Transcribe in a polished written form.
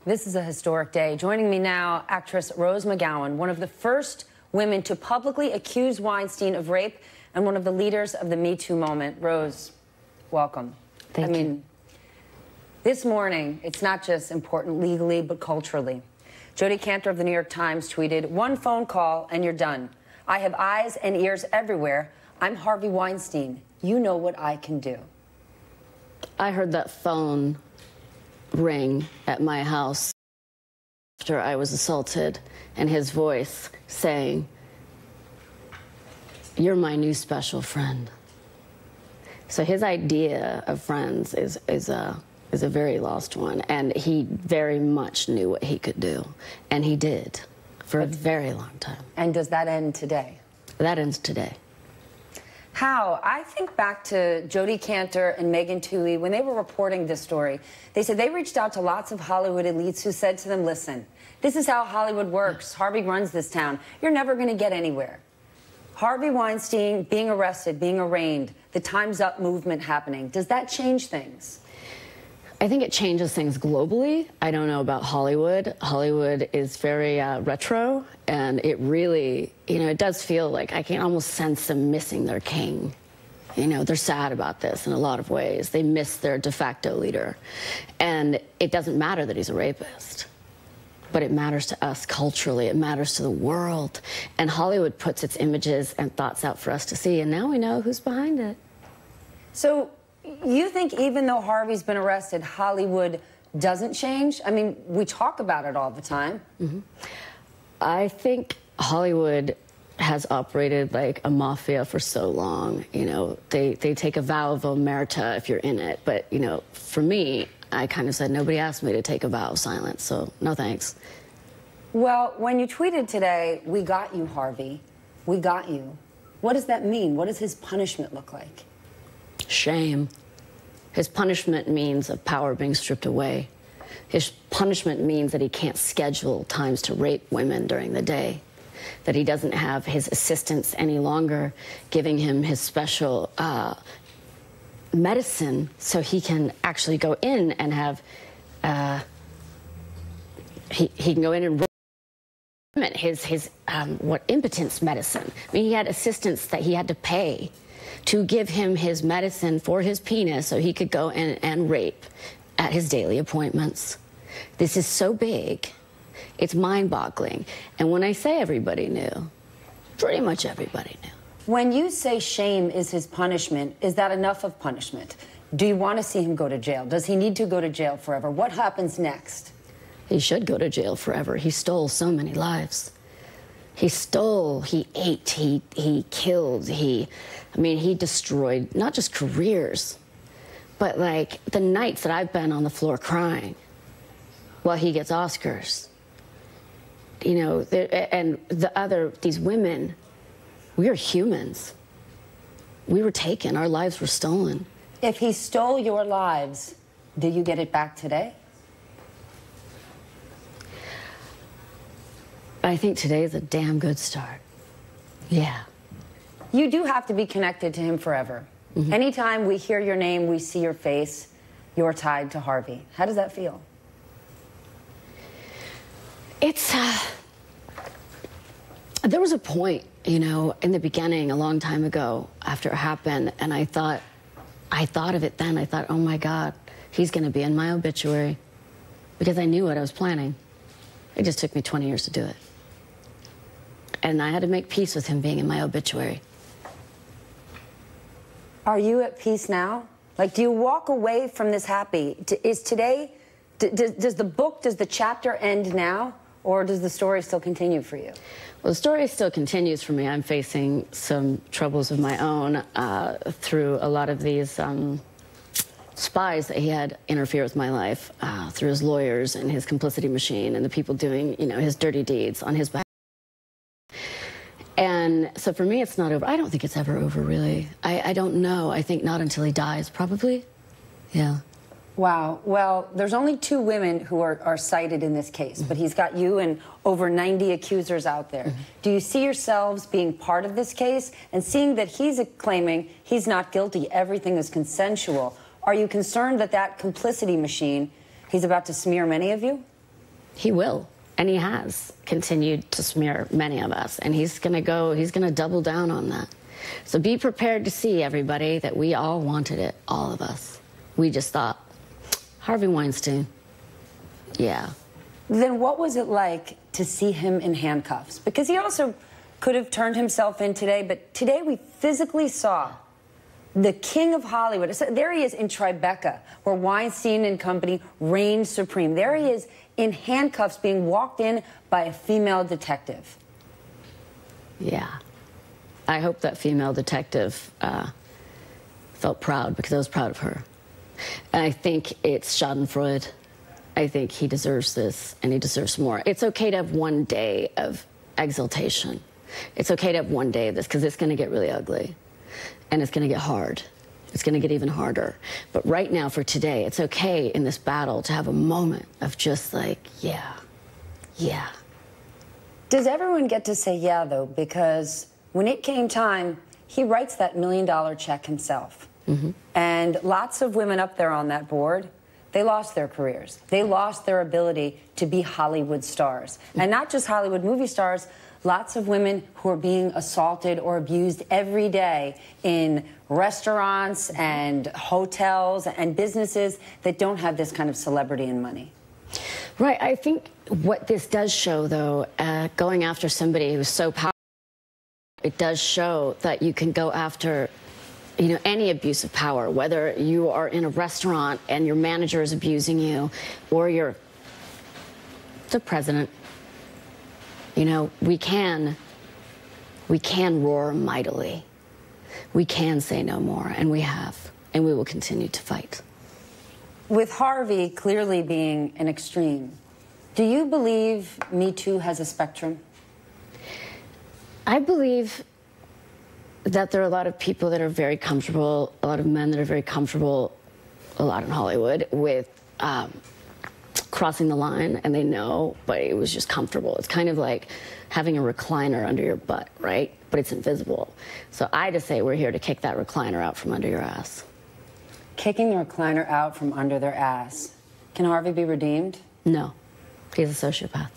This is a historic day. Joining me now, actress Rose McGowan, one of the first women to publicly accuse Weinstein of rape and one of the leaders of the Me Too movement. Rose, welcome. Thank you. This morning, it's not just important legally, but culturally. Jodi Kantor of the New York Times tweeted, "One phone call and you're done. I have eyes and ears everywhere. I'm Harvey Weinstein. You know what I can do." I heard that phone ring at my house after I was assaulted, and his voice saying, "You're my new special friend." So his idea of friends is a very lost one, and he very much knew what he could do, and he did for a very long time. And does that end today? That ends today. How? I think back to Jodi Kantor and Megan Twohey when they were reporting this story. They said they reached out to lots of Hollywood elites who said to them, "Listen, this is how Hollywood works. Harvey runs this town. You're never going to get anywhere." Harvey Weinstein being arrested, being arraigned, the Time's Up movement happening. Does that change things? I think it changes things globally. I don't know about Hollywood. Hollywood is very retro, and it really, it does feel like I can almost sense them missing their king. They're sad about this in a lot of ways. They miss their de facto leader. And it doesn't matter that he's a rapist, but it matters to us culturally. It matters to the world. And Hollywood puts its images and thoughts out for us to see, and now we know who's behind it. So you think even though Harvey's been arrested, Hollywood doesn't change? I mean, we talk about it all the time. Mm-hmm. I think Hollywood has operated like a mafia for so long. They take a vow of omerta if you're in it. But, for me, I kind of said, nobody asked me to take a vow of silence, so no thanks. Well, when you tweeted today, "We got you, Harvey. We got you." What does that mean? What does his punishment look like? Shame. His punishment means of power being stripped away. His punishment means that he can't schedule times to rape women during the day, that he doesn't have his assistants any longer giving him his special medicine so he can actually go in and have, he can go in and his impotence medicine. I mean, he had assistants that he had to pay to give him his medicine for his penis so he could go in and rape at his daily appointments. This is so big, it's mind-boggling. And when I say everybody knew, pretty much everybody knew. When you say shame is his punishment, is that enough of punishment? Do you want to see him go to jail? Does he need to go to jail forever? What happens next? He should go to jail forever. He stole so many lives. He stole, he ate, he killed, he destroyed not just careers, but like the nights that I've been on the floor crying while he gets Oscars. And these women, we are humans. We were taken, our lives were stolen. If he stole your lives, do you get it back today? I think today is a damn good start. Yeah. You do have to be connected to him forever. Mm-hmm. Anytime we hear your name, we see your face, you're tied to Harvey. How does that feel? It's, there was a point, in the beginning, a long time ago, after it happened, and I thought of it then. I thought, oh my God, he's going to be in my obituary, because I knew what I was planning. It just took me 20 years to do it. And I had to make peace with him being in my obituary. Are you at peace now? Like, do you walk away from this happy? Is today, does the chapter end now, or does the story still continue for you? Well, the story still continues for me. I'm facing some troubles of my own through a lot of these spies that he had interfere with my life, through his lawyers and his complicity machine and the people doing, his dirty deeds on his behalf. And so for me, it's not over. I don't think it's ever over, really. I don't know. I think not until he dies, probably. Yeah. Wow. Well, there's only 2 women who are cited in this case, but he's got you and over 90 accusers out there. Mm-hmm. Do you see yourselves being part of this case and seeing that he's claiming he's not guilty, everything is consensual? Are you concerned that that complicity machine, he's about to smear many of you? He will, and he has continued to smear many of us, and he's going to double down on that. So be prepared to see, everybody, that we all wanted it, all of us. We just thought, Harvey Weinstein, yeah. Then what was it like to see him in handcuffs? Because he also could have turned himself in today, but today we physically saw the king of Hollywood. So there he is in Tribeca, where Weinstein and company reigned supreme. There he is in handcuffs being walked in by a female detective. Yeah. I hope that female detective felt proud, because I was proud of her. And I think it's schadenfreude. I think he deserves this, and he deserves more. It's okay to have one day of exaltation. It's okay to have one day of this, because it's going to get really ugly. And it's going to get hard. It's going to get even harder. But right now, for today, it's okay in this battle to have a moment of just like, yeah, yeah. Does everyone get to say yeah, though? Because when it came time, he writes that $1 million check himself. Mm-hmm. And lots of women up there on that board, they lost their careers. They lost their ability to be Hollywood stars. Mm-hmm. And not just Hollywood movie stars, lots of women who are being assaulted or abused every day in restaurants and hotels and businesses that don't have this kind of celebrity and money. Right. I think what this does show, though, going after somebody who's so powerful, it does show that you can go after, you know, any abuse of power, whether you are in a restaurant and your manager is abusing you, or you're the president. You know, we can roar mightily. We can say no more, and we have, and we will continue to fight. With Harvey clearly being an extreme, do you believe Me Too has a spectrum? I believe that there are a lot of people that are very comfortable, a lot of men that are very comfortable, a lot in Hollywood, with crossing the line, and they know, but it was just comfortable. It's kind of like having a recliner under your butt, right? But it's invisible. So I just say we're here to kick that recliner out from under your ass. Kicking the recliner out from under their ass. Can Harvey be redeemed? No. He's a sociopath.